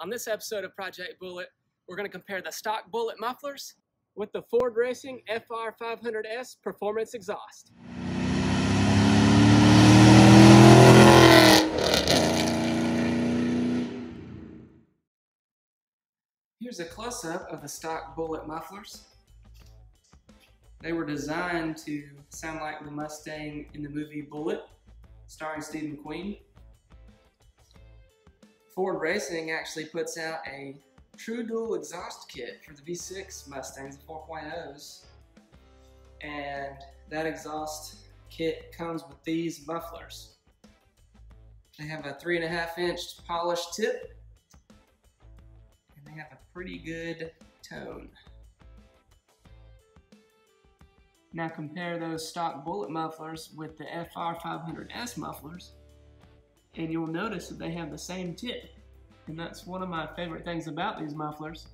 On this episode of Project Bullitt, we're going to compare the stock Bullitt mufflers with the Ford Racing FR500s performance exhaust. Here's a close-up of the stock Bullitt mufflers. They were designed to sound like the Mustang in the movie Bullitt, starring Steeda McQueen. Ford Racing actually puts out a true dual exhaust kit for the V6 Mustangs, the 4.0s, and that exhaust kit comes with these mufflers. They have a 3.5-inch polished tip, and they have a pretty good tone. Now compare those stock Bullitt mufflers with the FR500s mufflers, and you'll notice that they have the same tip. And that's one of my favorite things about these mufflers.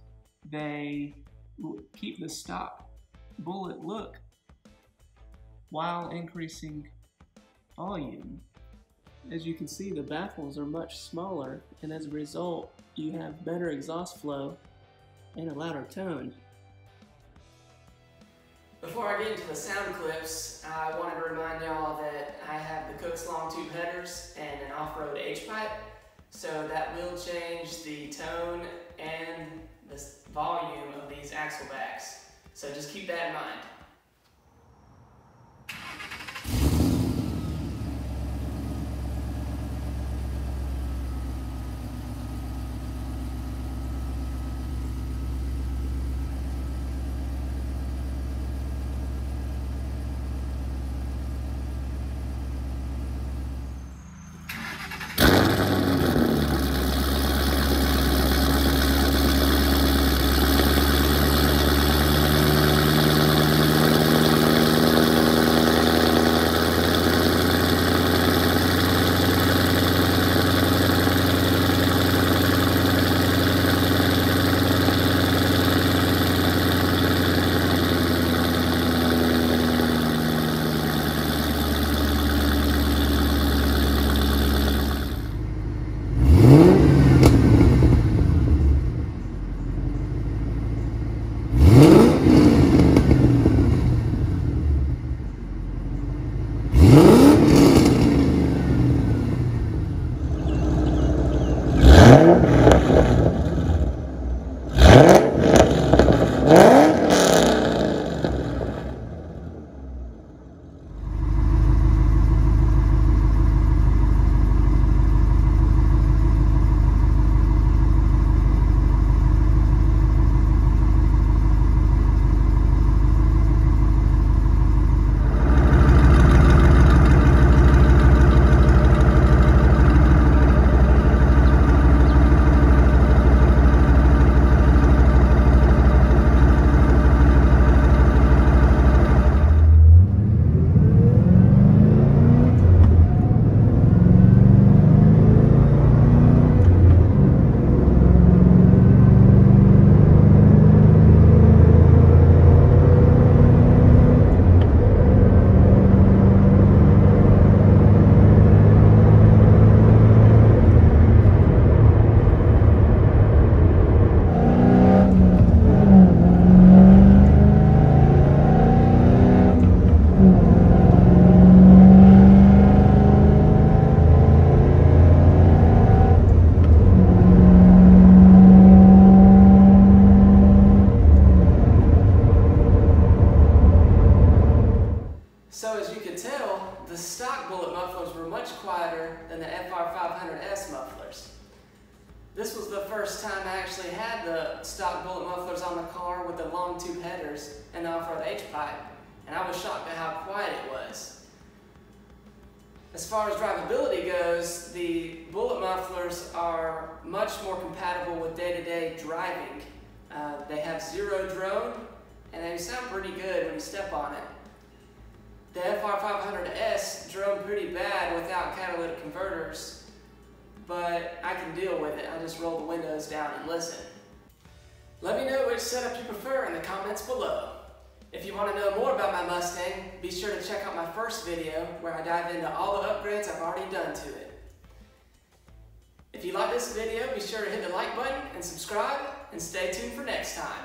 They keep the stock Bullitt look while increasing volume. As you can see, the baffles are much smaller, and as a result, you have better exhaust flow and a louder tone. Before I get into the sound clips, I wanted to remind y'all that I have the Kooks Long tube headers and an off-road H-pipe, so that will change the tone and the volume of these axle backs. So just keep that in mind. So as you can tell, the stock Bullitt mufflers were much quieter than the FR500s mufflers. This was the first time I actually had the stock Bullitt mufflers on the car with the long tube headers and the off-road H-pipe, and I was shocked at how quiet it was. As far as drivability goes, the Bullitt mufflers are much more compatible with day-to-day driving. They have zero drone, and they sound pretty good when you step on it. The FR500s drone pretty bad without catalytic converters, but I can deal with it. I just roll the windows down and listen. Let me know which setup you prefer in the comments below. If you want to know more about my Mustang, be sure to check out my first video where I dive into all the upgrades I've already done to it. If you like this video, be sure to hit the like button and subscribe, and stay tuned for next time.